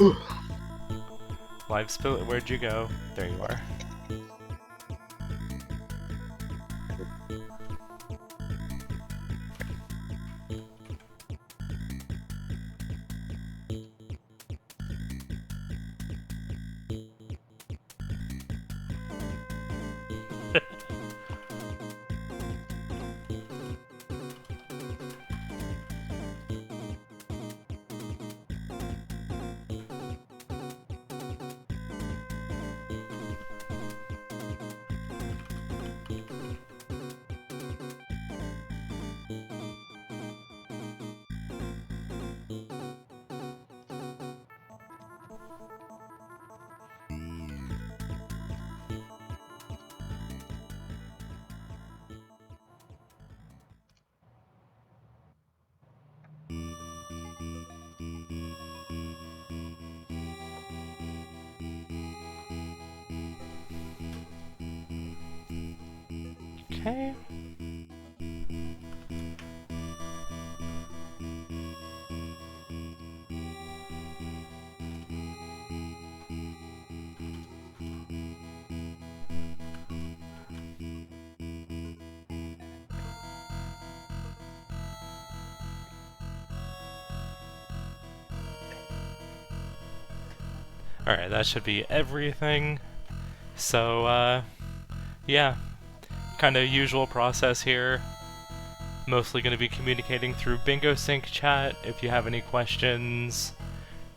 Live Spillet, where'd you go? There you are. Okay. Alright, that should be everything. So, yeah. Kind of usual process here. Mostly going to be communicating through Bingo Sync chat. If you have any questions,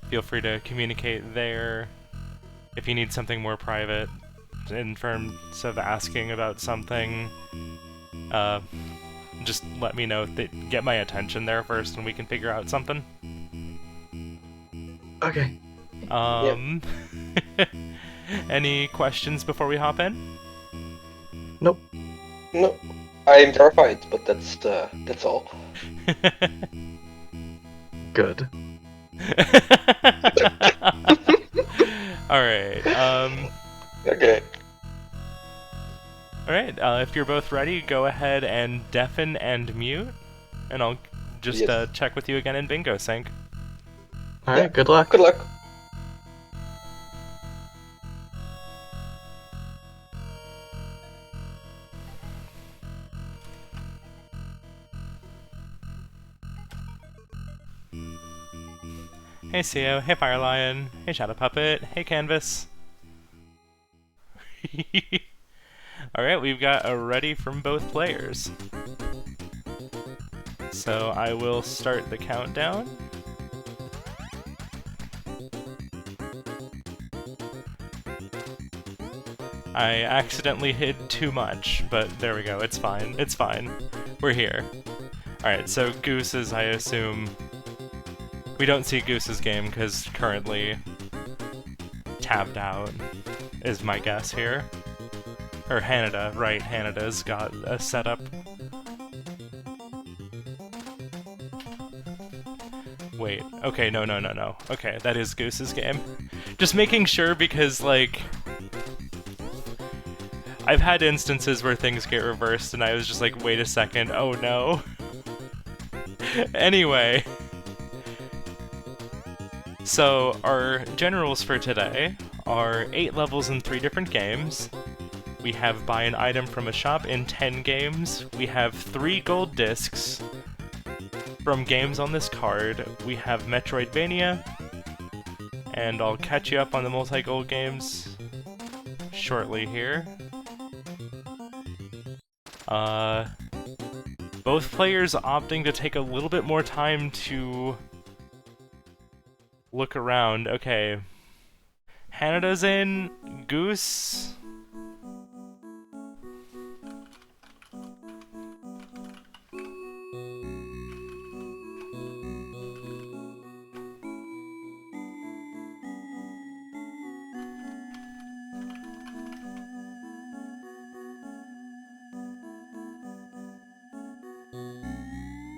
feel free to communicate there. If you need something more private, in terms of asking about something, just let me know. Get my attention there first and we can figure out something. Okay. Any questions before we hop in? Nope. No, I am terrified, but that's all. Good. Alright, Okay. Alright, if you're both ready, go ahead and deafen and mute, and I'll just Yes. check with you again in Bingo Sync. Alright, good luck. Good luck. Hey CEO, hey Fire Lion, hey Shadow Puppet, hey Canvas. Alright, we've got a ready from both players. So I will start the countdown. I accidentally hid too much, but there we go, it's fine, it's fine. We're here. Alright, so Goose is, I assume... We don't see Goose's game because currently tabbed out, is my guess here. Or Hannahda, right, Hannahda's got a setup. Wait, okay, no. Okay, that is Goose's game. Just making sure because, like... I've had instances where things get reversed and I was just like, wait a second, oh no. Anyway... So, our generals for today are 8 levels in 3 different games. We have buy an item from a shop in 10 games. We have 3 gold discs from games on this card. We have Metroidvania, and I'll catch you up on the multi-gold games shortly here. Both players opting to take a little bit more time to look around. Okay. Hannahda's in. Goose.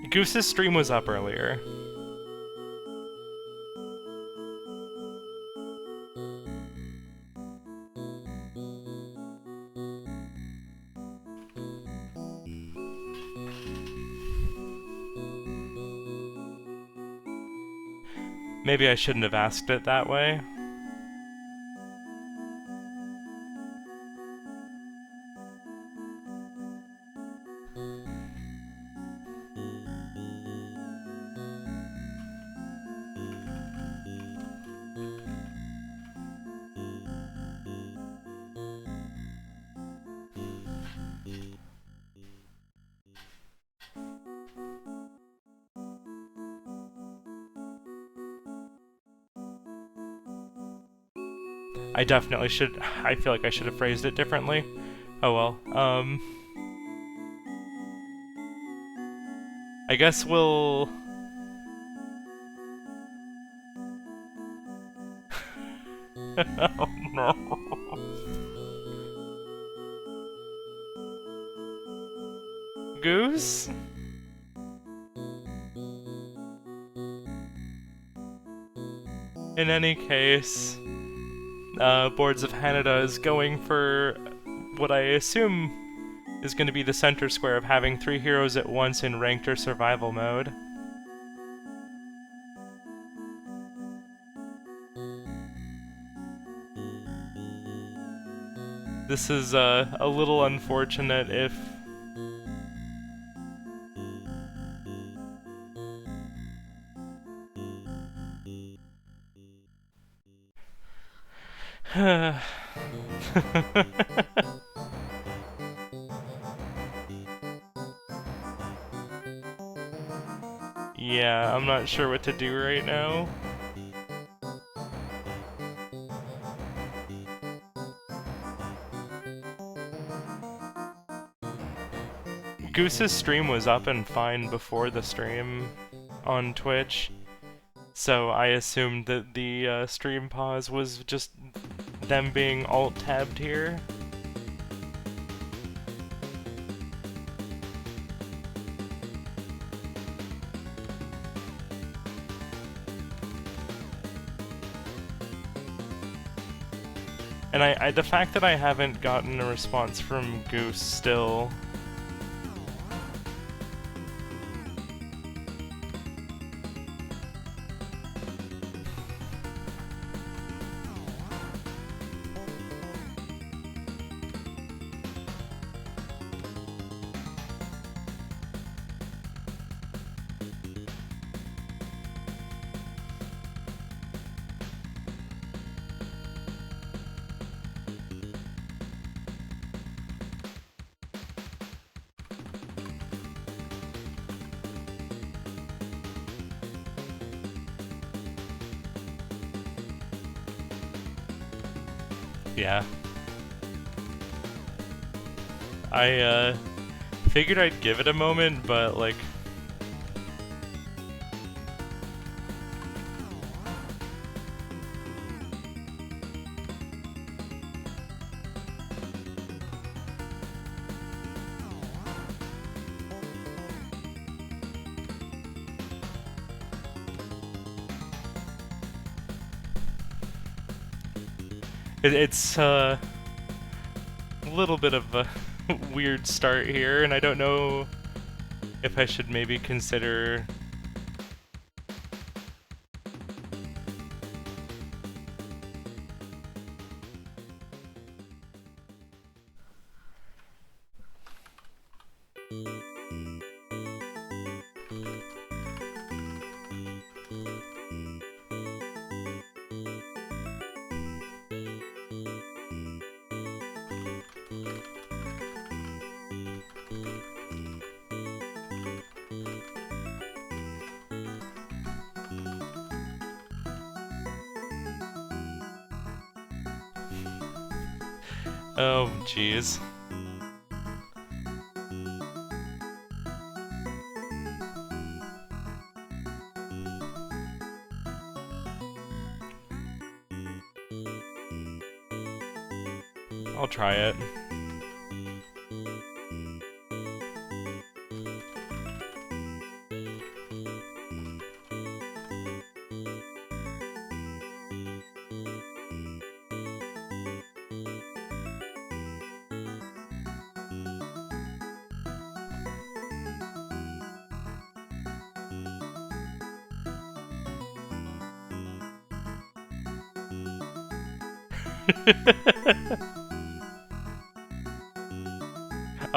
Goose's stream was up earlier. Maybe I shouldn't have asked it that way. I definitely should. I feel like I should have phrased it differently. Oh well. I guess we'll. Oh no. Goose? In any case, Boards of Hannahda is going for what I assume is going to be the center square of having 3 heroes at once in ranked or survival mode. This is a little unfortunate if... Yeah, I'm not sure what to do right now. Goose's stream was up and fine before the stream on Twitch, so I assumed that the stream pause was just them being alt-tabbed here. And the fact that I haven't gotten a response from Goose still... Yeah. I figured I'd give it a moment, but like... It's a little bit of a weird start here, and I don't know if I should maybe consider... Oh, jeez. I'll try it.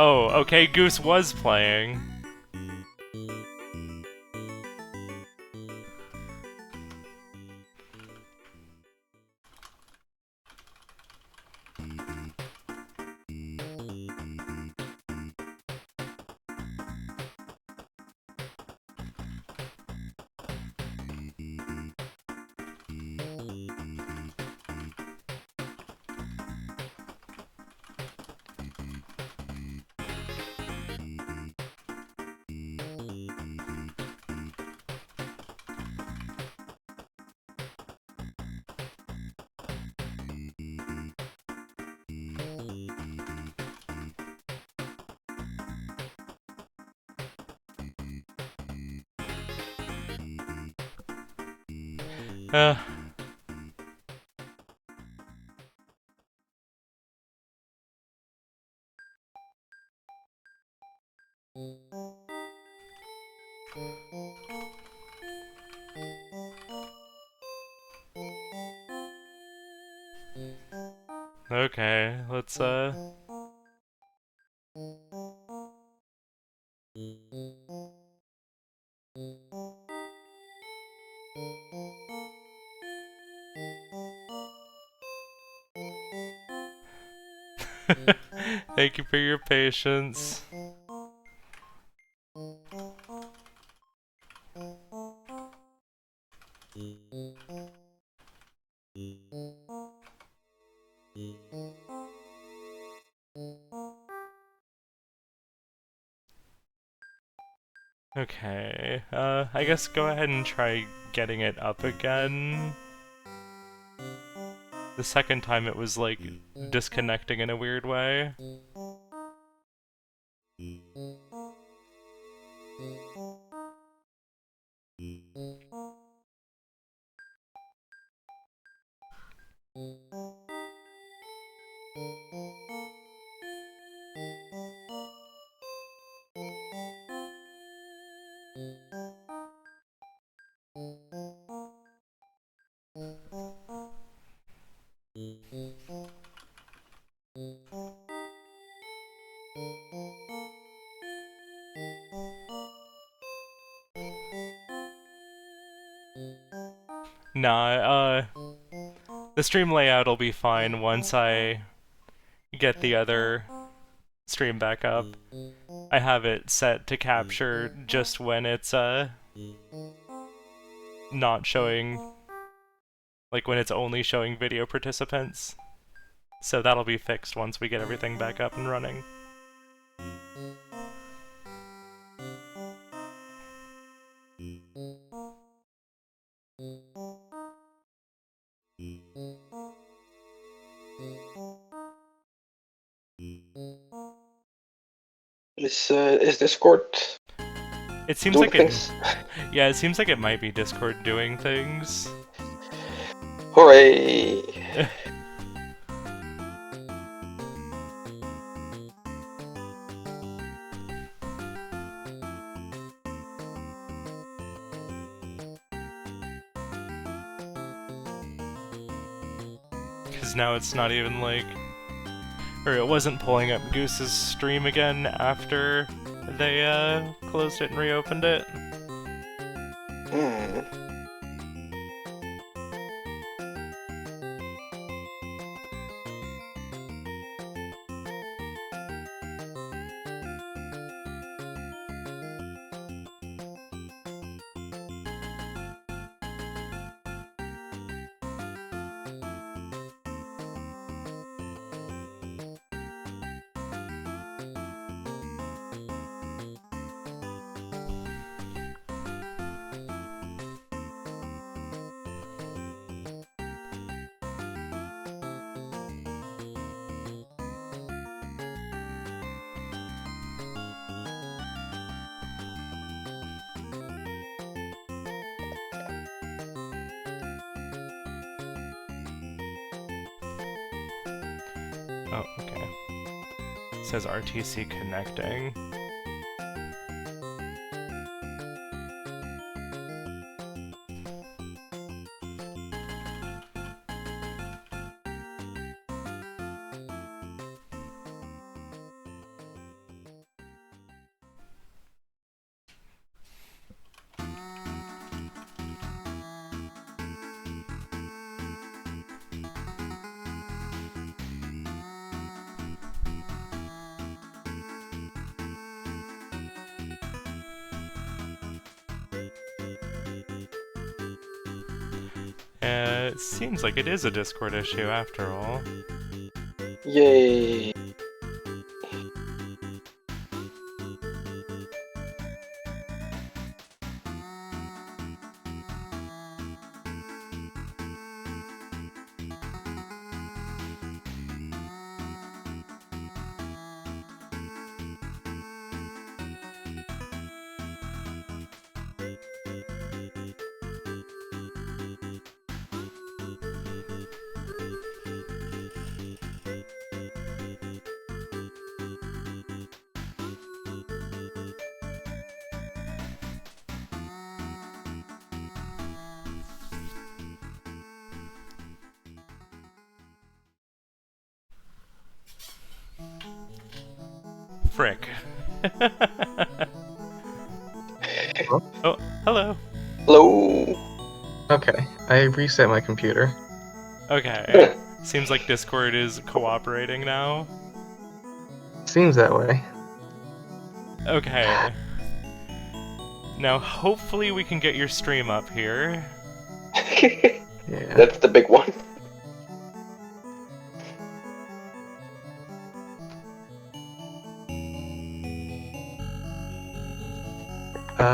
Oh, okay, Goose was playing. Uh, okay, let's. Thank you for your patience. Okay, I guess go ahead and try getting it up again. The second time it was, like, disconnecting in a weird way. Nah, the stream layout will be fine once I get the other stream back up. I have it set to capture just when it's, not showing, like when it's only showing video participants. So that'll be fixed once we get everything back up and running. Is Discord It seems doing like things? yeah, it seems like it might be Discord doing things. Hooray! Because now it's not even like, or it wasn't pulling up Goose's stream again after they closed it and reopened it. Hmm. Oh, okay. It says RTC connecting. It seems like it is a Discord issue after all. Yay. Frick. Hello? Oh, hello. Hello. Okay, I reset my computer. Okay. Seems like Discord is cooperating now. Seems that way. Okay. Now, hopefully we can get your stream up here. Yeah. That's the big one.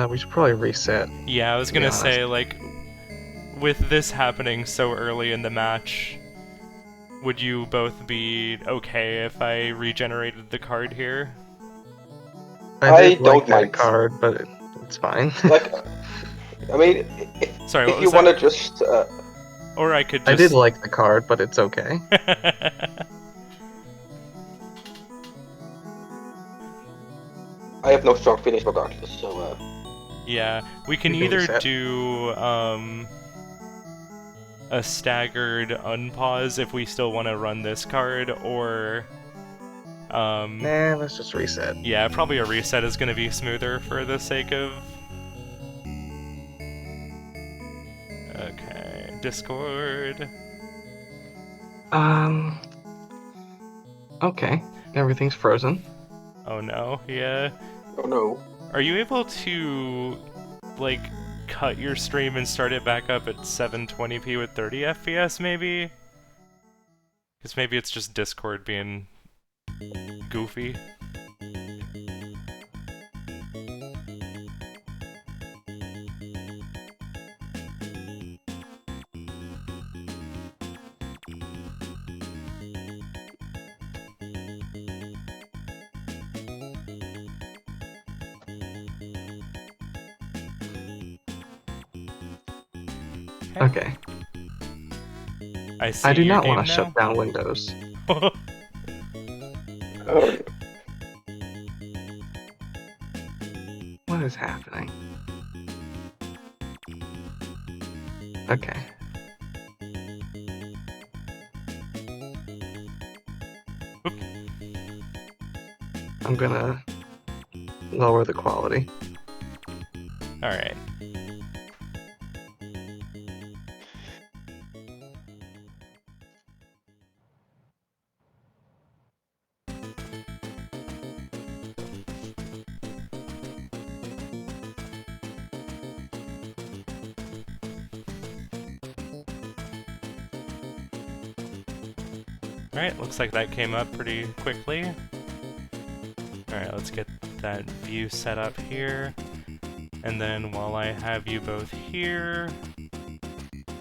We should probably reset. Yeah, I was To be gonna honest. say, like, with this happening so early in the match, would you both be okay if I regenerated the card here? I did don't like that mind. card, but it's fine. Like, I mean, Sorry, what if you was want to that? just, Or I could just... I did like the card, but it's okay. I have no strong feelings regardless, so, Yeah, we can You can either reset. do, a staggered unpause if we still want to run this card, or, Nah, let's just reset. yeah, probably a reset is going to be smoother for the sake of... Okay, Discord. Okay. Everything's frozen. Oh no, yeah. oh no. Are you able to, like, cut your stream and start it back up at 720p with 30 FPS, maybe? Because maybe it's just Discord being goofy. Okay. I see I do your not game want to now. shut down Windows. Oh, What is happening? Okay. Oop. I'm gonna lower the quality. Alright. Alright, looks like that came up pretty quickly. Alright, let's get that view set up here. And then while I have you both here,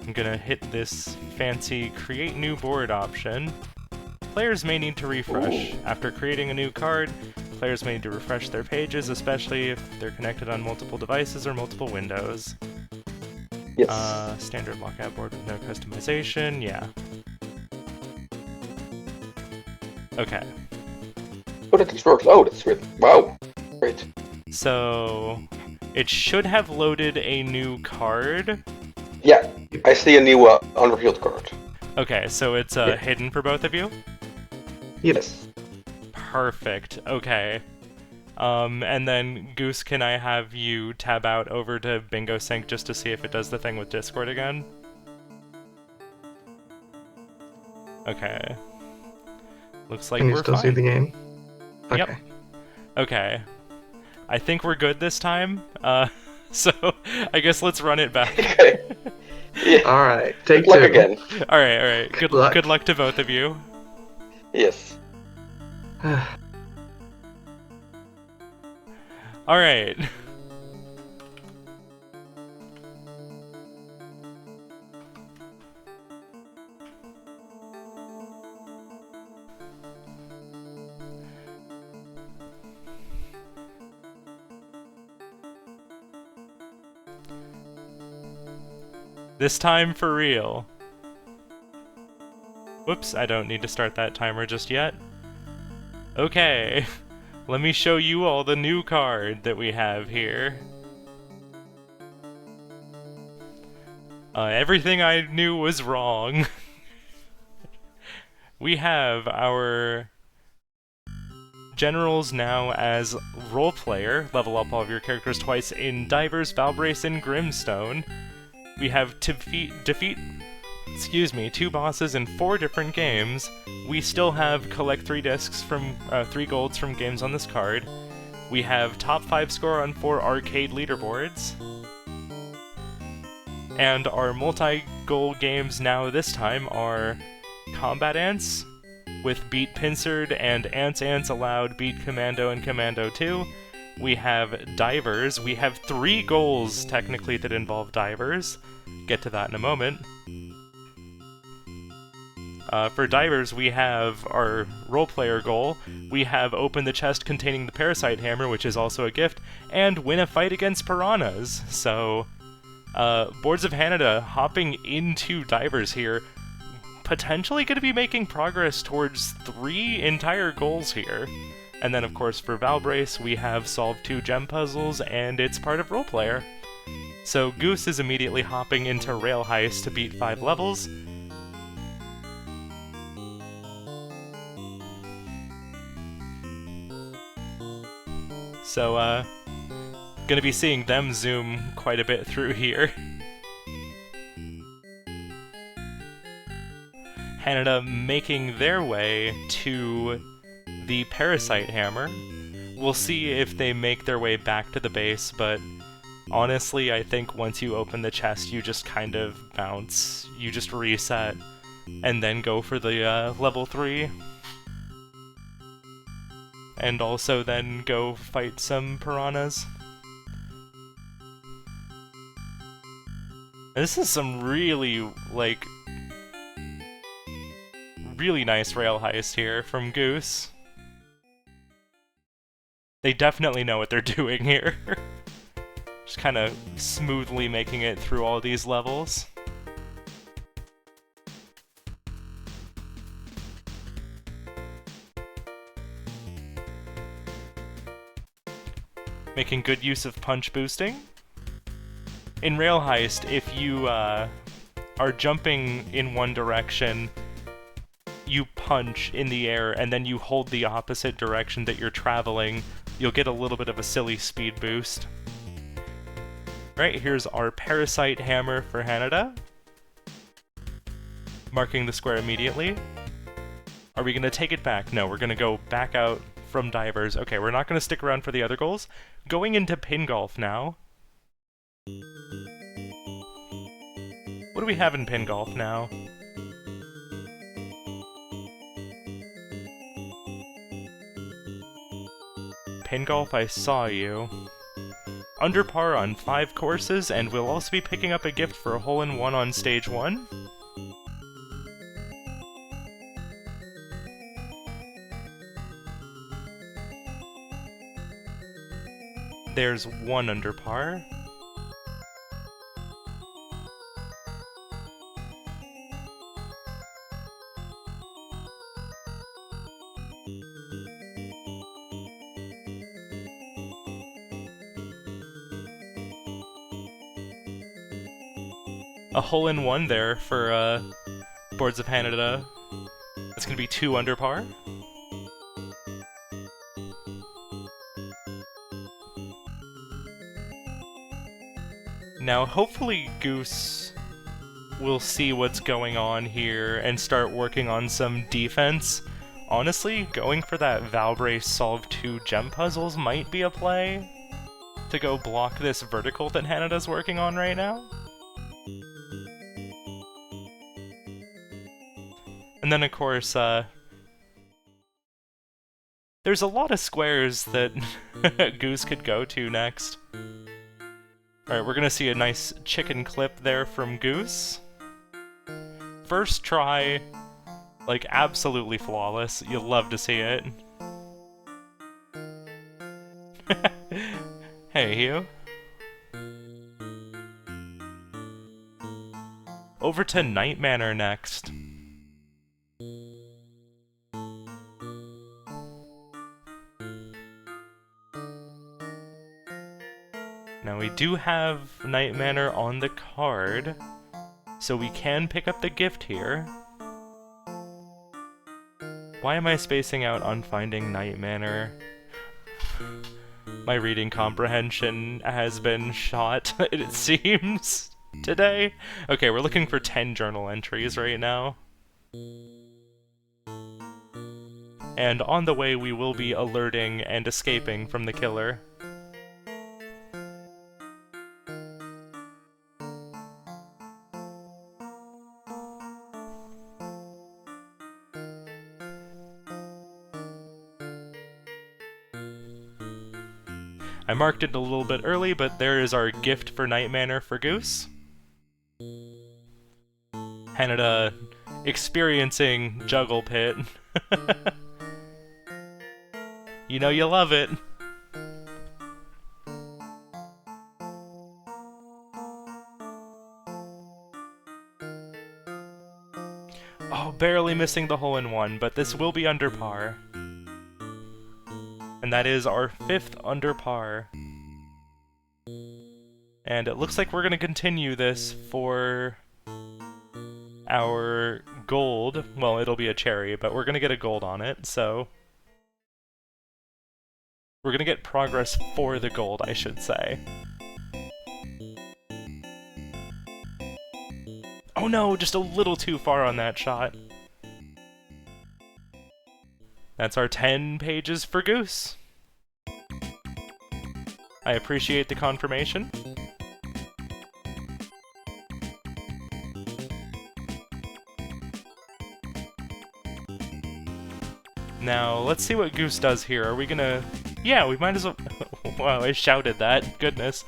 I'm gonna hit this fancy create new board option. Players may need to refresh. Ooh. After creating a new card, players may need to refresh their pages, especially if they're connected on multiple devices or multiple windows. yes. Standard lockout board with no customization, yeah. Okay, Oh, that works. Oh, that's good. Wow. Great. so it should have loaded a new card. Yeah, I see a new unrevealed card. Okay, so it's Yeah. hidden for both of you? Yes. Perfect, okay. And then Goose, can I have you tab out over to Bingo Sync just to see if it does the thing with Discord again? Okay. Looks like Can you we're still fine. see the game? Okay. Yep. Okay. I think we're good this time. So I guess let's run it back. Okay. Yeah. Alright, take Good luck two. again. Alright, alright. Good luck to both of you. Yes. Alright. This time for real. Whoops, I don't need to start that timer just yet. Okay, let me show you all the new card that we have here. Everything I knew was wrong. We have our generals now as role player. Level up all of your characters twice in Divers, Valbrace, and Grimstone. We have defeat two bosses in 4 different games. We still have collect 3 discs from 3 golds from games on this card. We have top 5 score on 4 arcade leaderboards. And our multi-goal games now this time are Combat Ants, with Beat Pincered and Ants Allowed, Beat Commando and Commando 2. We have Divers. We have 3 goals, technically, that involve Divers. Get to that in a moment. For Divers, we have our role-player goal. We have Open the Chest containing the Parasite Hammer, which is also a gift, and win a fight against piranhas. So, Boards of Hannahda hopping into Divers here, potentially going to be making progress towards 3 entire goals here. And then, of course, for Valbrace, we have solved 2 gem puzzles, and it's part of Roleplayer. So Goose is immediately hopping into Rail Heist to beat 5 levels. So, gonna be seeing them zoom quite a bit through here. Hannahda making their way to the Parasite Hammer. We'll see if they make their way back to the base, but honestly, I think once you open the chest, you just kind of bounce. You just reset, and then go for the level 3. And also then go fight some piranhas. And this is some really, like, really nice rail heist here from Goose. They definitely know what they're doing here. Just kind of smoothly making it through all these levels. Making good use of punch boosting. In Rail Heist, if you are jumping in one direction, you punch in the air, and then you hold the opposite direction that you're traveling, you'll get a little bit of a silly speed boost. Right, here's our Parasite Hammer for Hannahda. Marking the square immediately. Are we going to take it back? No, we're going to go back out from Divers. Okay, we're not going to stick around for the other goals. Going into Pin Golf now. What do we have in Pin Golf now? Pin Golf, I saw you. Under par on 5 courses, and we'll also be picking up a gift for a hole-in-one on stage 1. There's 1 under par. A hole-in-one there for Boards of Hannahda. That's gonna be 2 under par. Now, hopefully Goose will see what's going on here and start working on some defense. Honestly, going for that Valbrace Solve 2 gem puzzles might be a play to go block this vertical that Hannahda's working on right now. And then, of course, there's a lot of squares that Goose could go to next. Alright, we're gonna see a nice chicken clip there from Goose. First try, like, absolutely flawless. You'll love to see it. Hey, Hugh. Over to Night Manor next. Now we do have Night Manor on the card, so we can pick up the gift here. Why am I spacing out on finding Night Manor? My reading comprehension has been shot, it seems, today. Okay, we're looking for 10 journal entries right now. And on the way we will be alerting and escaping from the killer. I marked it a little bit early, but there is our gift for Night Manor for Goose. Hannahda experiencing Juggle Pit. You know you love it. Oh, barely missing the hole-in-one, but this will be under par. And that is our 5th under par. And it looks like we're going to continue this for our gold. Well, it'll be a cherry, but we're going to get a gold on it, so... We're going to get progress for the gold, I should say. Oh no, just a little too far on that shot. That's our 10 pages for Goose. I appreciate the confirmation. Now, let's see what Goose does here. Are we gonna... Yeah, we might as well... Wow, I shouted that. Goodness.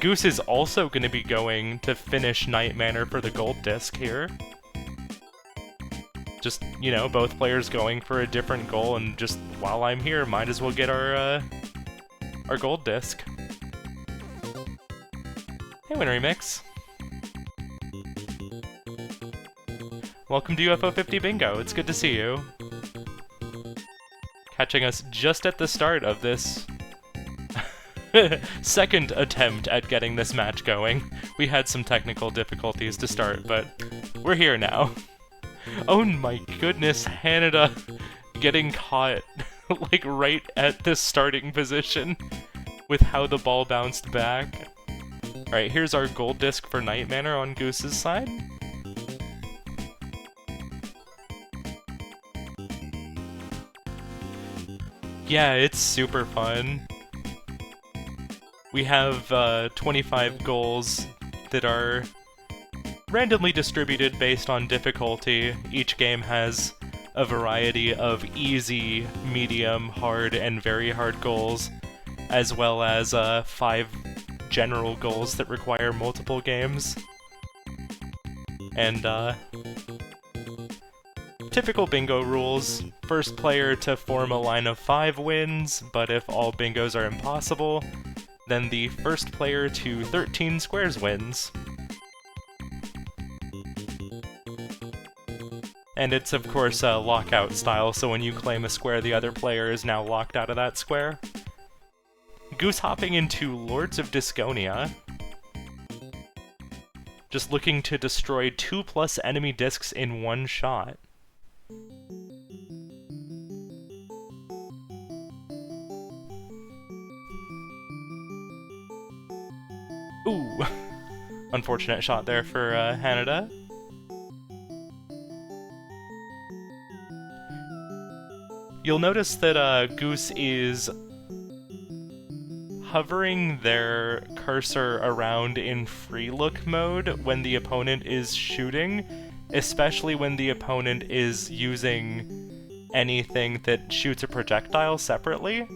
Goose is also gonna be going to finish Night Manor for the gold disc here. Just, you know, both players going for a different goal, and just while I'm here, might as well get our gold disc. Hey, Winner Remix. Welcome to UFO 50 Bingo. It's good to see you. Catching us just at the start of this second attempt at getting this match going. We had some technical difficulties to start, but we're here now. Oh my goodness, Hannahda getting caught, like, right at the starting position with how the ball bounced back. Alright, here's our gold disc for Night Manor on Goose's side. Yeah, it's super fun. We have 25 goals that are randomly distributed based on difficulty. Each game has a variety of easy, medium, hard, and very hard goals, as well as 5 general goals that require multiple games. And typical bingo rules: first player to form a line of 5 wins, but if all bingos are impossible, then the first player to 13 squares wins. And it's, of course, lockout style, so when you claim a square, the other player is now locked out of that square. Goose hopping into Lords of Disconia. Just looking to destroy 2+ enemy discs in one shot. Ooh! Unfortunate shot there for Hannahda. You'll notice that Goose is hovering their cursor around in free look mode when the opponent is shooting, especially when the opponent is using anything that shoots a projectile separately.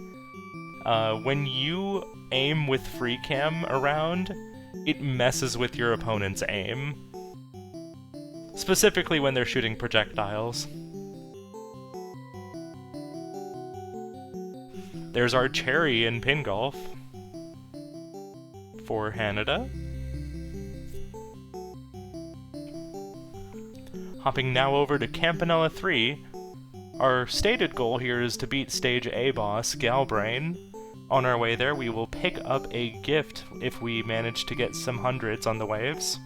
When you aim with free cam around, it messes with your opponent's aim. Specifically when they're shooting projectiles. There's our cherry in pin golf for Hannahda. Hopping now over to Campanella 3, our stated goal here is to beat Stage A boss, Galbrain. On our way there, we will pick up a gift if we manage to get some hundreds on the waves.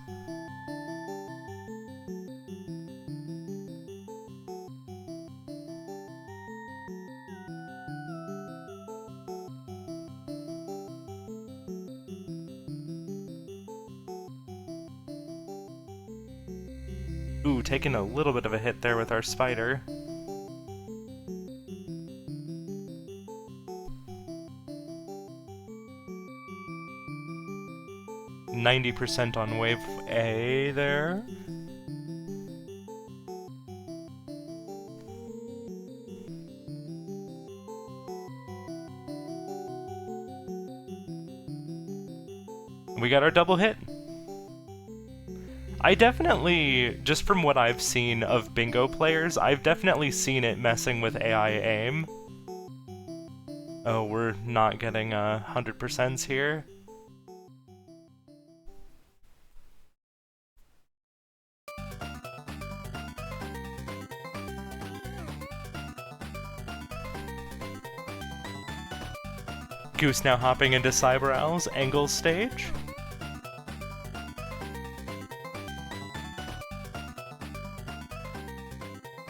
Ooh, taking a little bit of a hit there with our spider. %90 on wave A there. We got our double hit. I definitely, just from what I've seen of bingo players, I've definitely seen it messing with AI aim. Oh, we're not getting 100% here. Goose now hopping into Cyber Owl's Angle stage.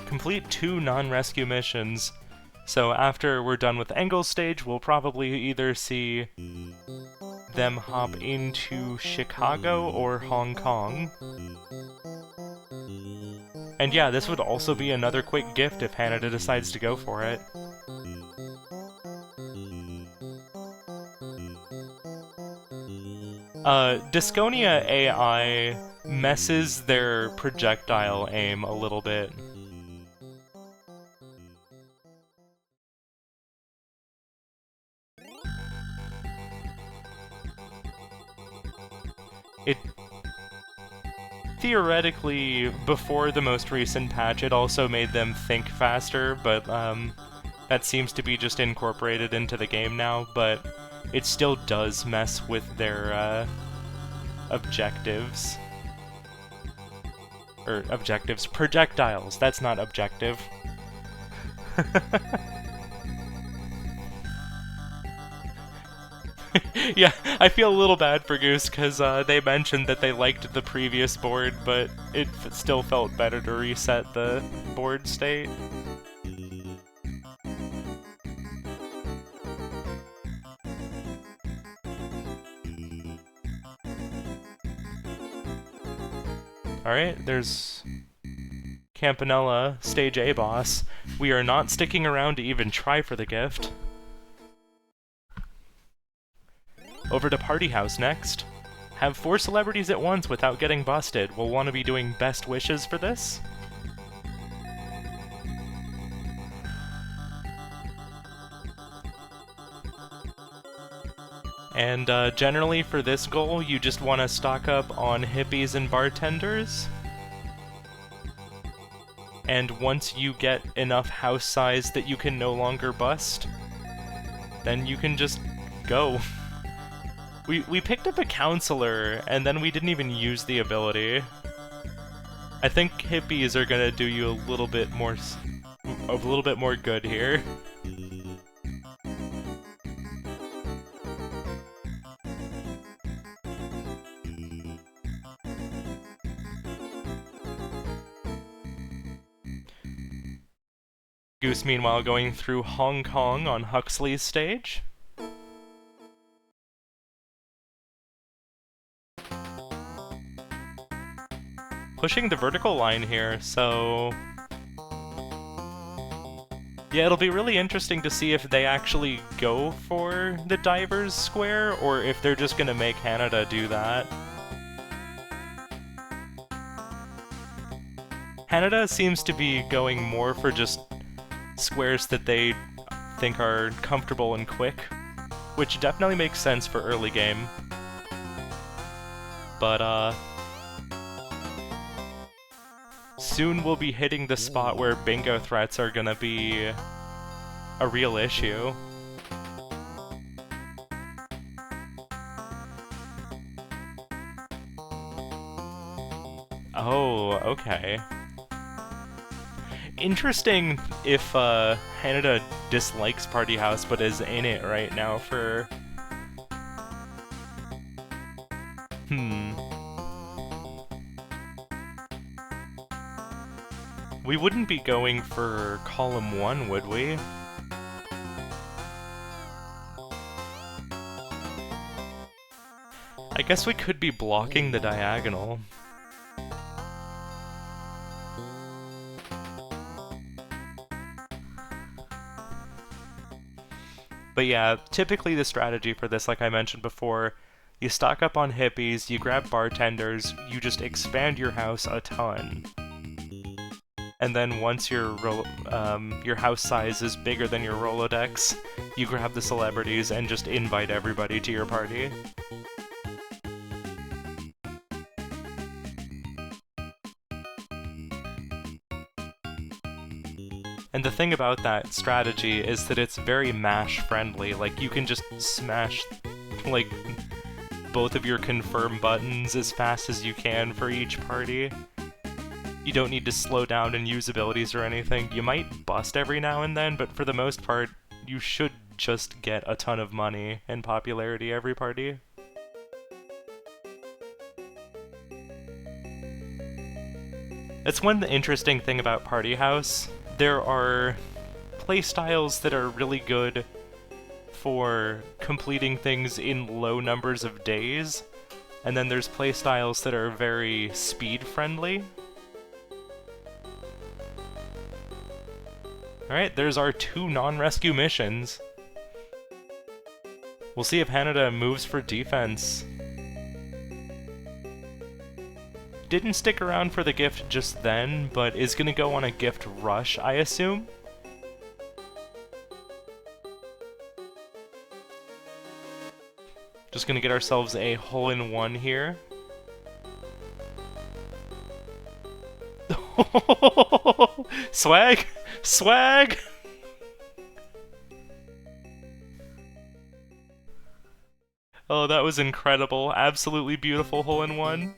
Complete 2 non-rescue missions. So after we're done with Engle's stage, we'll probably either see them hop into Chicago or Hong Kong. And yeah, this would also be another quick gift if Hannahda decides to go for it. Disconia AI messes their projectile aim a little bit. It theoretically, before the most recent patch, it also made them think faster, but that seems to be just incorporated into the game now, but it still does mess with their objectives. Or objectives, projectiles, that's not objective. Yeah, I feel a little bad for Goose, because they mentioned that they liked the previous board, but it still felt better to reset the board state. Alright, there's Campanella, Stage A boss. We are not sticking around to even try for the gift. Over to Party House next. Have 4 celebrities at once without getting busted. We'll want to be doing best wishes for this. And generally for this goal, you just want to stock up on hippies and bartenders. And once you get enough house size that you can no longer bust, then you can just go. We picked up a counselor, and then we didn't even use the ability. I think hippies are gonna do you a little bit more good here. Goose, meanwhile, going through Hong Kong on Huxley's stage. Pushing the vertical line here, so... yeah, it'll be really interesting to see if they actually go for the diver's square, or if they're just gonna make Hannahda do that. Hannahda seems to be going more for just squares that they think are comfortable and quick, which definitely makes sense for early game. But, soon we'll be hitting the spot where bingo threats are gonna be a real issue. Oh, okay. Interesting if Hannahda dislikes Party House but is in it right now for... We wouldn't be going for column 1, would we? I guess we could be blocking the diagonal. But yeah, typically the strategy for this, like I mentioned before, you stock up on hippies, you grab bartenders, you just expand your house a ton. And then once your house size is bigger than your Rolodex, you grab the celebrities and just invite everybody to your party. And the thing about that strategy is that it's very mash friendly. Like, you can just smash, like, both of your confirm buttons as fast as you can for each party. You don't need to slow down and use abilities or anything. You might bust every now and then, but for the most part, you should just get a ton of money and popularity every party. That's one interesting thing about Party House. There are playstyles that are really good for completing things in low numbers of days, and then there's playstyles that are very speed-friendly. Alright, there's our 2 non-rescue missions. We'll see if Hannahda moves for defense. Didn't stick around for the gift just then, but is gonna go on a gift rush, I assume? Just gonna get ourselves a hole-in-one here. Swag! Swag! Oh, that was incredible. Absolutely beautiful hole-in-one.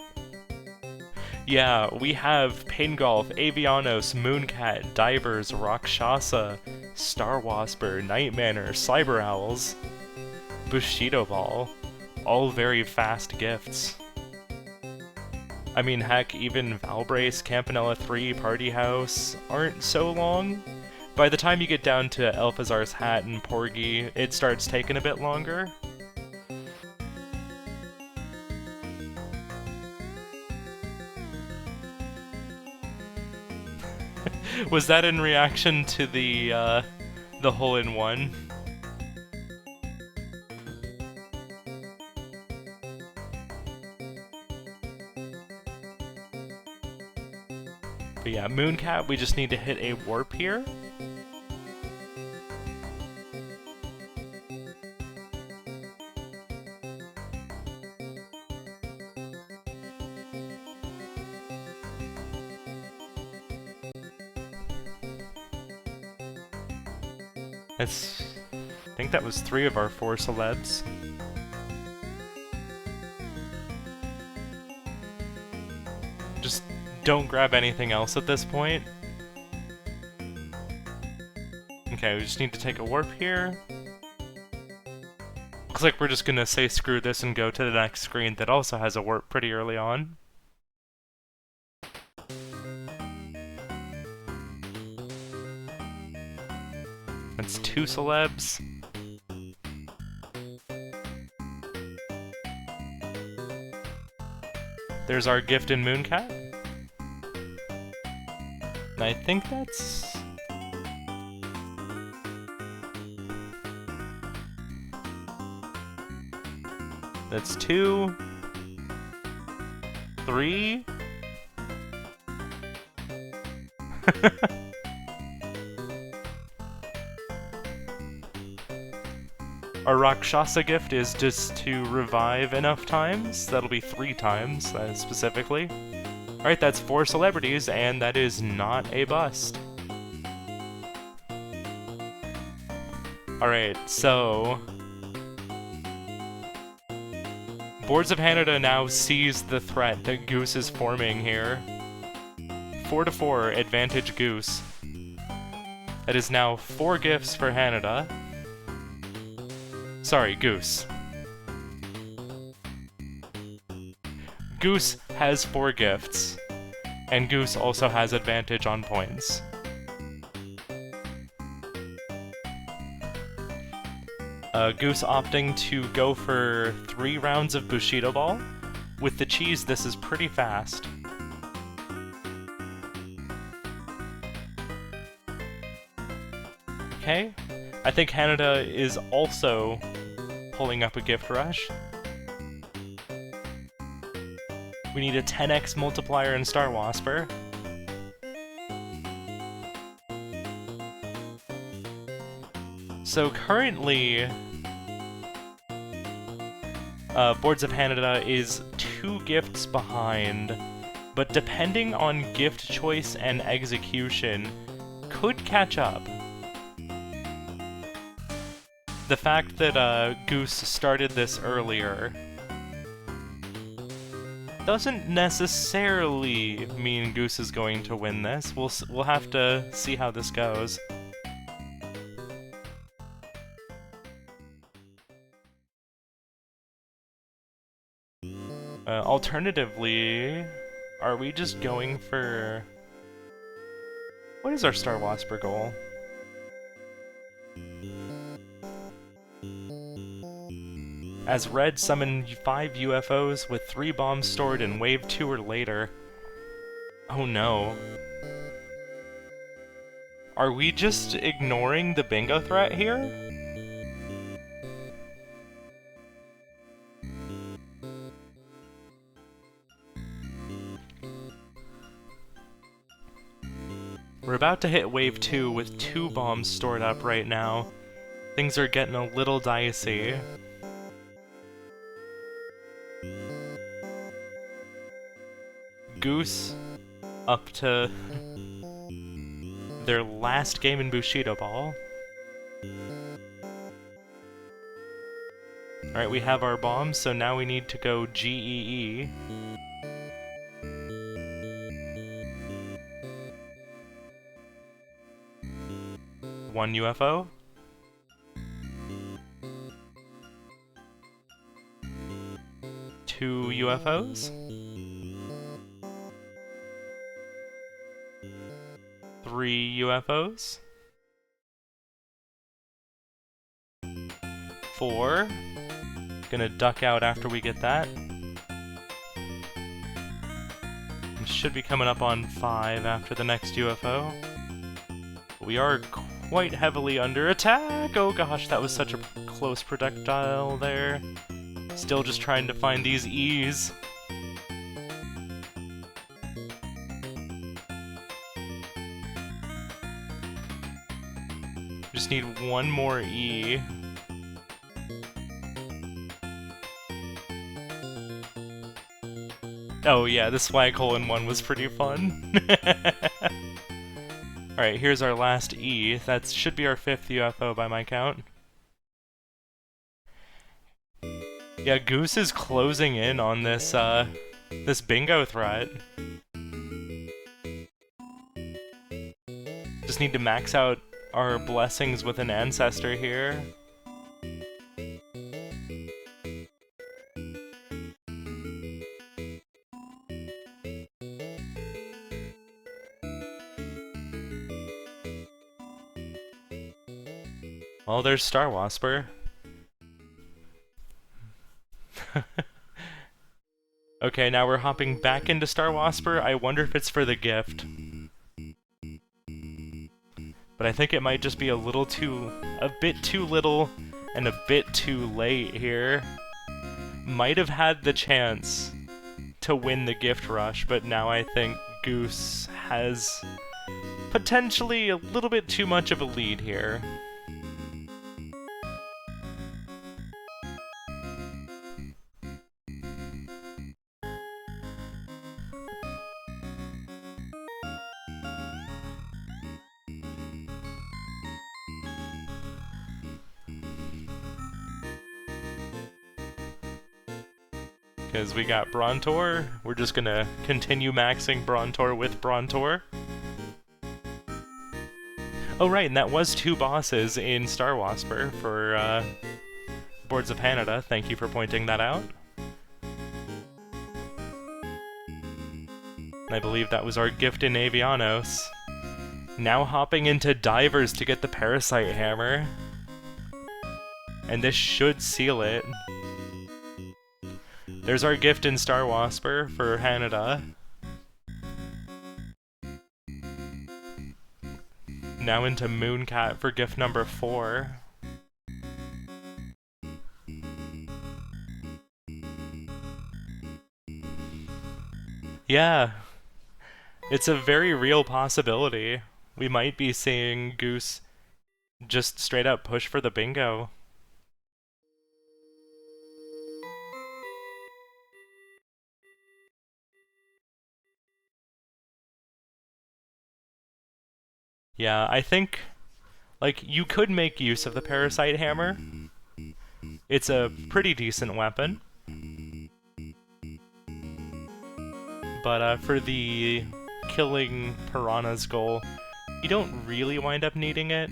Yeah, we have Pain Golf, Avianos, Mooncat, Divers, Rakshasa, Star Wasper, Night Manor, Cyber Owls, Bushido Ball. All very fast gifts. I mean, heck, even Valbrace, Campanella 3, Party House aren't so long. By the time you get down to Elphazar's Hat and Porgy, it starts taking a bit longer. Was that in reaction to the hole-in-one? But yeah, Mooncat, we just need to hit a warp here. I think that was 3 of our 4 celebs. Just don't grab anything else at this point. Okay, we just need to take a warp here. Looks like we're just gonna say screw this and go to the next screen that also has a warp pretty early on. That's 2 celebs. There's our gift in Mooncat. And I think that's... That's 2, 3, Our Rakshasa gift is just to revive enough times. That'll be 3 times, specifically. Alright, that's 4 celebrities, and that is not a bust. Alright, so... Boards of Hannahda now sees the threat that Goose is forming here. 4-4, advantage Goose. That is now 4 gifts for Hannahda. Sorry, Goose. Goose has 4 gifts, and Goose also has advantage on points. Goose opting to go for 3 rounds of Bushido Ball. With the cheese, this is pretty fast. Okay, I think Hannahda is also pulling up a gift rush. We need a 10x multiplier in Star Wasper. So currently, Boards of Hannahda is 2 gifts behind, but depending on gift choice and execution, could catch up. The fact that Goose started this earlier doesn't necessarily mean Goose is going to win this. We'll have to see how this goes. Alternatively, are we just going for... What is our Star Wasper goal? As Red summon 5 UFOs with 3 bombs stored in Wave 2 or later. Oh no. Are we just ignoring the bingo threat here? We're about to hit Wave 2 with 2 bombs stored up right now. Things are getting a little dicey. Goose up to their last game in Bushido Ball. Alright, we have our bombs, so now we need to go GEE. One UFO. Two UFOs. 3 UFOs. 4. Gonna duck out after we get that. We should be coming up on 5 after the next UFO. We are quite heavily under attack! Oh gosh, that was such a close projectile there. Still just trying to find these E's. Just need one more E. Oh yeah, this flaghole in 1 was pretty fun. Alright, here's our last E. That should be our 5th UFO by my count. Yeah, Goose is closing in on this, this bingo threat. Just need to max out our blessings with an ancestor here. Well, there's Star Wasper. Okay, now we're hopping back into Star Wasper. I wonder if it's for the gift. But I think it might just be a bit too little and a bit too late here. Might have had the chance to win the gift rush, but now I think Goose has potentially a little bit too much of a lead here. Because we got Brontor, we're just gonna continue maxing Brontor with Brontor. Oh right, and that was 2 bosses in Star Wasper for Boards of Hannahda. Thank you for pointing that out. I believe that was our gift in Avianos. Now hopping into Divers to get the Parasite Hammer. And this should seal it. There's our gift in Star Wasper for Hannahda. Now into Mooncat for gift number 4. Yeah, it's a very real possibility. We might be seeing Goose just straight up push for the bingo. Yeah, I think, like, you could make use of the Parasite Hammer. It's a pretty decent weapon. But for the killing piranhas goal, you don't really wind up needing it.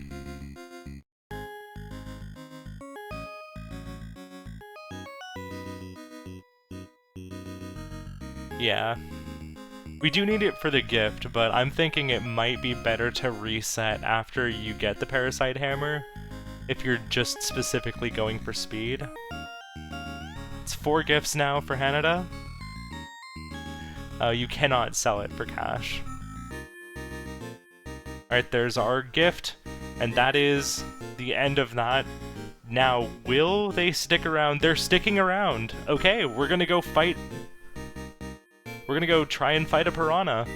Yeah. We do need it for the gift, but I'm thinking it might be better to reset after you get the Parasite Hammer, if you're just specifically going for speed. It's 4 gifts now for Hannahda. You cannot sell it for cash. Alright, there's our gift, and that is the end of that. Now, will they stick around? They're sticking around! Okay, we're gonna go fight... We're gonna go try and fight a piranha.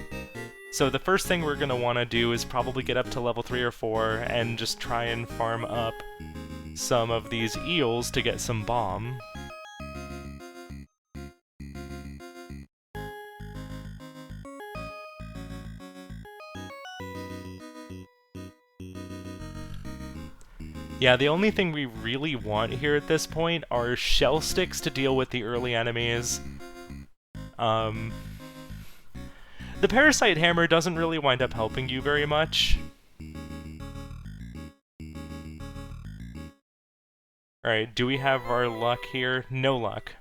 So the first thing we're gonna want to do is probably get up to level 3 or 4 and just try and farm up some of these eels to get some bomb. Yeah, the only thing we really want here at this point are shell sticks to deal with the early enemies. The Parasite Hammer doesn't really wind up helping you very much. Alright, do we have our luck here? No luck.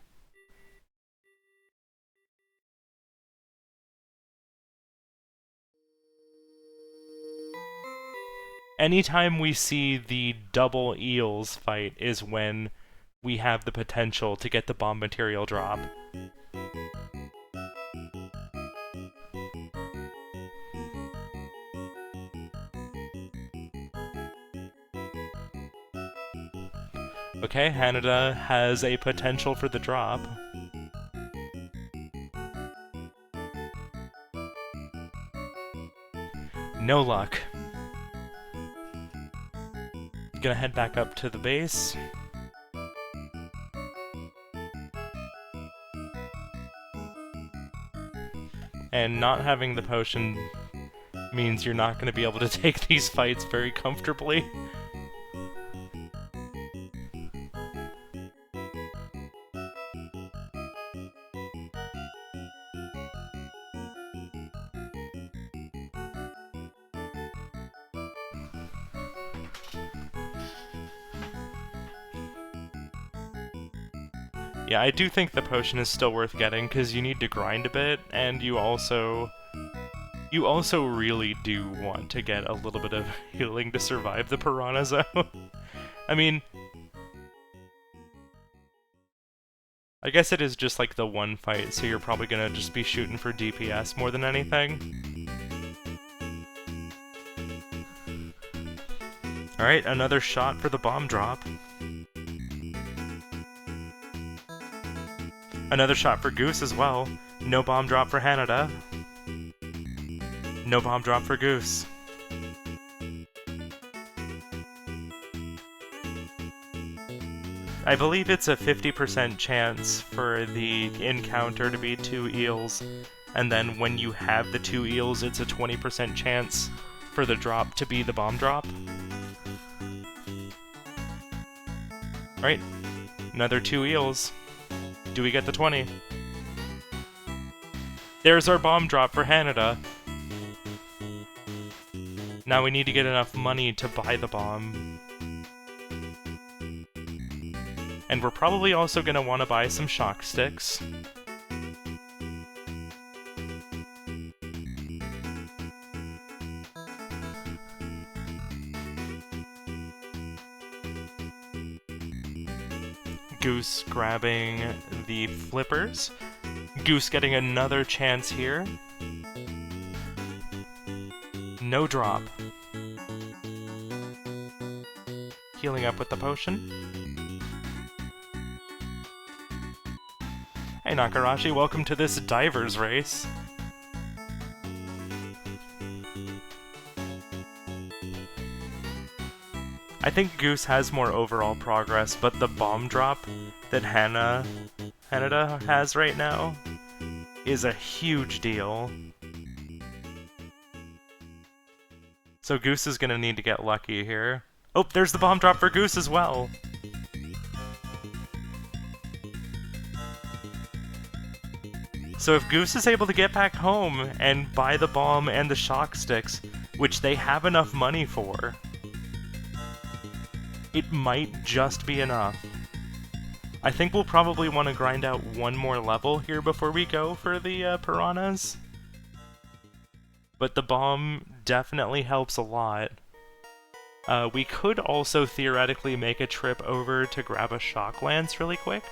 Anytime we see the double eels fight is when we have the potential to get the bomb material drop. Okay, Hannahda has a potential for the drop. No luck. Gonna head back up to the base. And not having the potion means you're not gonna be able to take these fights very comfortably. Yeah, I do think the potion is still worth getting, because you need to grind a bit, and you also really do want to get a little bit of healing to survive the Piranha Zone. I mean, I guess it is just like the one fight, so you're probably gonna just be shooting for DPS more than anything. Alright, another shot for the bomb drop. Another shot for Goose as well. No bomb drop for Hannahda. No bomb drop for Goose. I believe it's a 50% chance for the encounter to be 2 eels, and then when you have the 2 eels, it's a 20% chance for the drop to be the bomb drop. Right, another 2 eels. Do we get the 20? There's our bomb drop for Hannahda. Now we need to get enough money to buy the bomb. And we're probably also going to want to buy some shock sticks. Goose grabbing the flippers. Goose getting another chance here. No drop. Healing up with the potion. Hey Nakarashi, welcome to this diver's race. I think Goose has more overall progress, but the bomb drop that Hannahda has right now is a huge deal. So Goose is gonna need to get lucky here. Oh, there's the bomb drop for Goose as well! So if Goose is able to get back home and buy the bomb and the shock sticks, which they have enough money for, it might just be enough. I think we'll probably want to grind out one more level here before we go for the piranhas. But the bomb definitely helps a lot. We could also theoretically make a trip over to grab a shock lance really quick.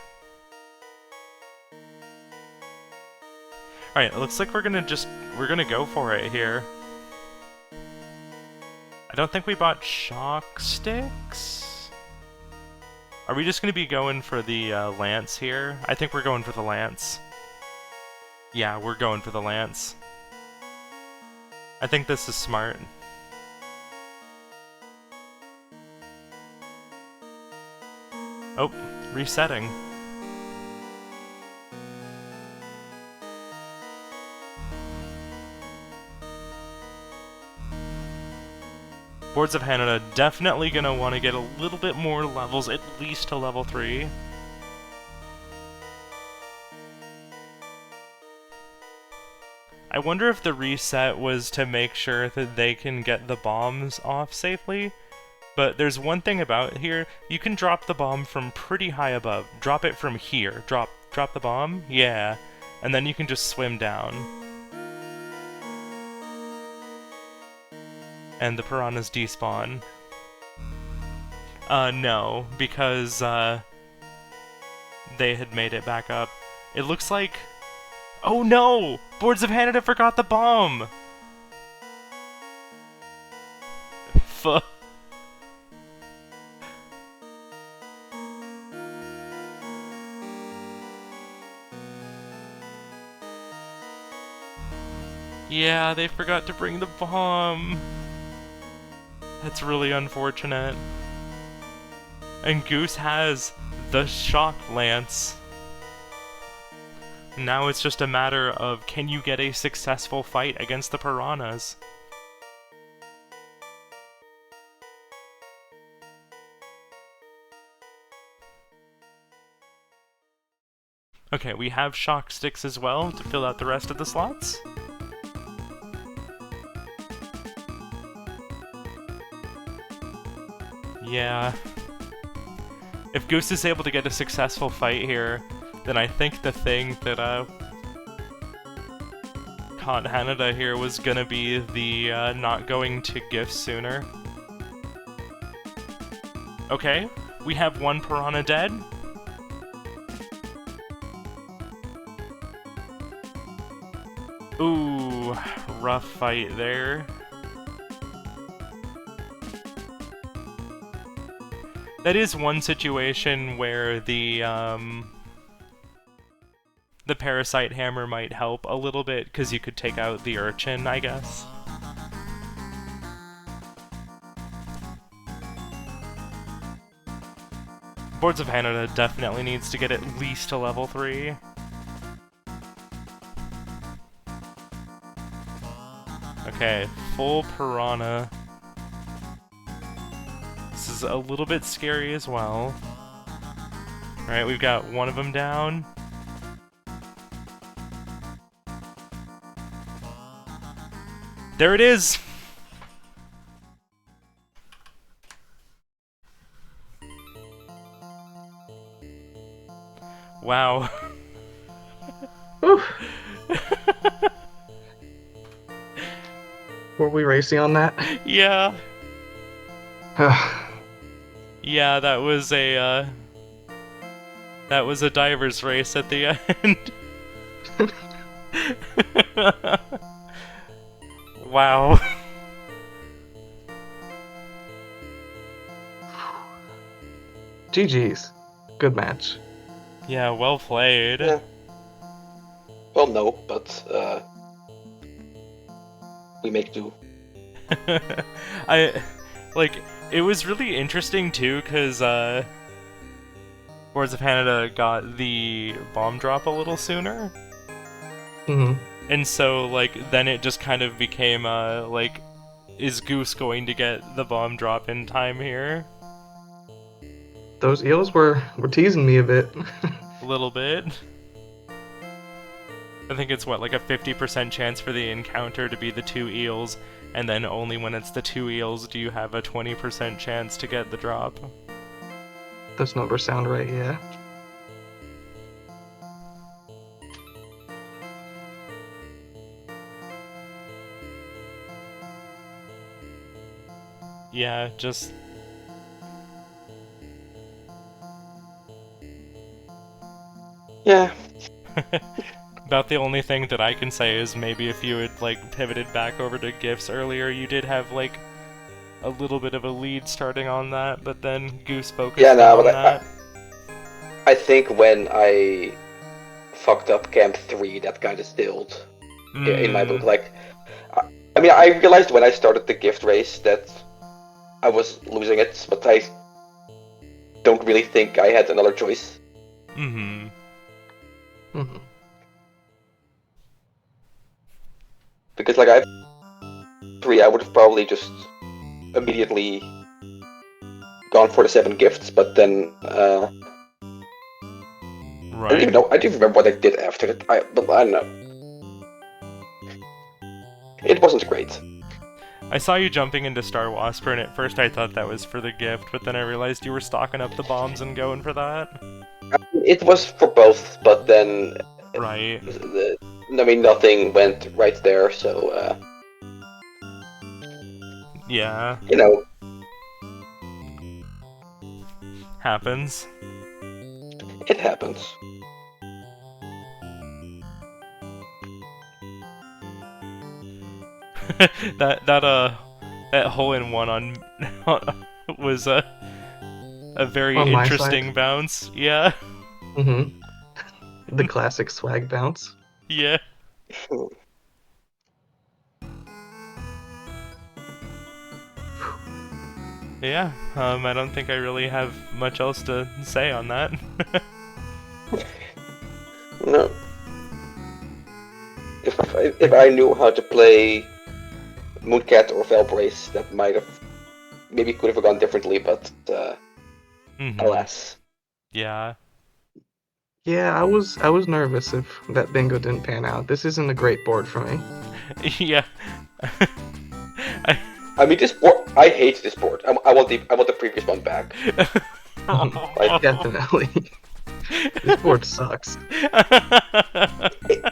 Alright, it looks like we're gonna go for it here. I don't think we bought shock sticks. Are we just gonna be going for the lance here? I think we're going for the lance. Yeah, we're going for the lance. I think this is smart. Oh, resetting. Boards of Hannahda definitely gonna want to get a little bit more levels, at least to level 3. I wonder if the reset was to make sure that they can get the bombs off safely. But there's one thing about here, you can drop the bomb from pretty high above. Drop it from here. Drop the bomb? Yeah. And then you can just swim down. And the piranhas despawn. No, because, they had made it back up. It looks like... Oh no! Boards of Hannahda forgot the bomb! Fuck. Yeah, they forgot to bring the bomb. That's really unfortunate. And Goose has the shock lance. Now it's just a matter of, can you get a successful fight against the piranhas? Okay, we have shock sticks as well to fill out the rest of the slots. Yeah. If Goose is able to get a successful fight here, then I think the thing that caught Hannahda here was gonna be the not going to gifts sooner. Okay, we have one piranha dead. Ooh, rough fight there. That is one situation where the parasite hammer might help a little bit, because you could take out the urchin, I guess. Boards of Hannahda definitely needs to get at least to level 3. Okay, full piranha. This is a little bit scary as well. Alright, we've got one of them down. There it is! Wow. Were we racing on that? Yeah. Yeah, that was a diver's race at the end. Wow. GG's. Good match. Yeah, well played. Yeah. Well, no, but we make do. It was really interesting too, because Boards of Hannahda got the bomb drop a little sooner. Mm-hmm. And so, then it just kind of became, is Goose going to get the bomb drop in time here? Those eels were teasing me a bit. A little bit. I think it's, what, like a 50% chance for the encounter to be the 2 eels, and then only when it's the 2 eels do you have a 20% chance to get the drop. Those numbers sound right, yeah. Yeah, just... Yeah. About the only thing that I can say is maybe if you had, pivoted back over to GIFs earlier, you did have, a little bit of a lead starting on that, but then Goose focused on that. I think when I fucked up Camp 3, that kind of stilled in my book. I mean, I realized when I started the gift race that I was losing it, but I don't really think I had another choice. Mm-hmm. Mm-hmm. Because, I 3, I would have probably just immediately gone for the 7 gifts, but then, Right. I don't even know, I don't even remember what I did after it, but I don't know. It wasn't great. I saw you jumping into Star Wasper, and at first I thought that was for the gift, but then I realized you were stocking up the bombs and going for that. It was for both, but then... Right. I mean, nothing went right there, so, Yeah. you know. Happens. It happens. that hole-in-one on was a very On my interesting side. bounce. Yeah. Mm-hmm. The classic swag bounce. Yeah. Yeah, I don't think I really have much else to say on that. No. If I knew how to play Mooncat or Valbrace, that might have maybe could have gone differently, but alas. Yeah. Yeah, I was nervous if that bingo didn't pan out. This isn't a great board for me. Yeah. I mean, this board. I hate this board. I want the previous one back. Definitely. This board sucks.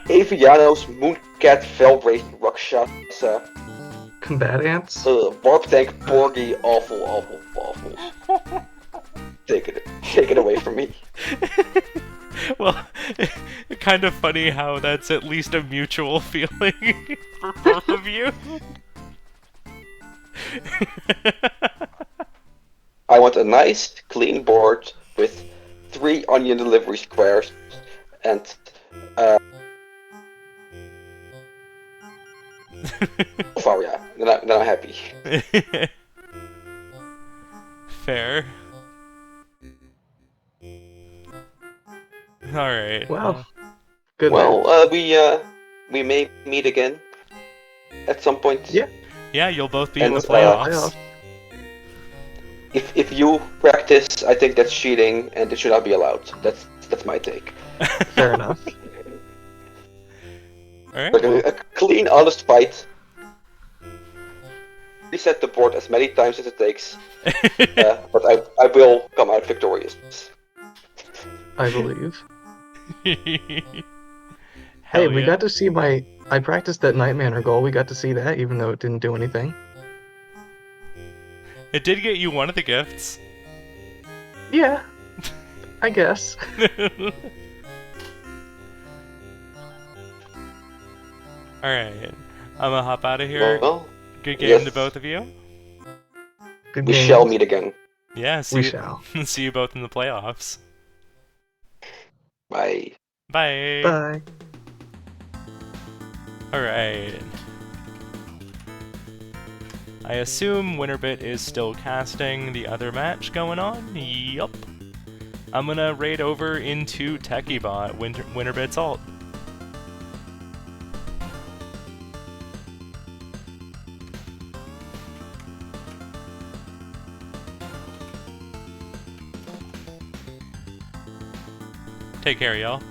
Avianos, Mooncat, Valbrace, Rakshasa, Combat ants? Warp Tank, Borgie, awful. Take it away from me. Well, kind of funny how that's at least a mutual feeling for both of you. I want a nice, clean board with 3 onion delivery squares and Varia. Then I'm happy. Fair. Alright. Well, good Well, match. we may meet again at some point. Yeah. Yeah, you'll both be And, in the uh, playoffs. If you practice, I think that's cheating, and it should not be allowed. That's my take. Fair enough. Alright, Like well, a clean, honest fight. Reset the board as many times as it takes, but I will come out victorious. I believe. Hell Hey, we yeah. got to see I practiced that Night Manor goal. We got to see that, even though it didn't do anything. It did get you one of the gifts. Yeah, I guess. Alright. I'm gonna hop out of here. Well, Good game yes. to both of you. Good We games. shall meet again. Yeah, We shall. see you both in the playoffs. Bye. Bye. Bye. Alright. I assume Winterbit is still casting the other match going on? Yup. I'm gonna raid over into TechieBot, Winterbit's alt. Take care, y'all.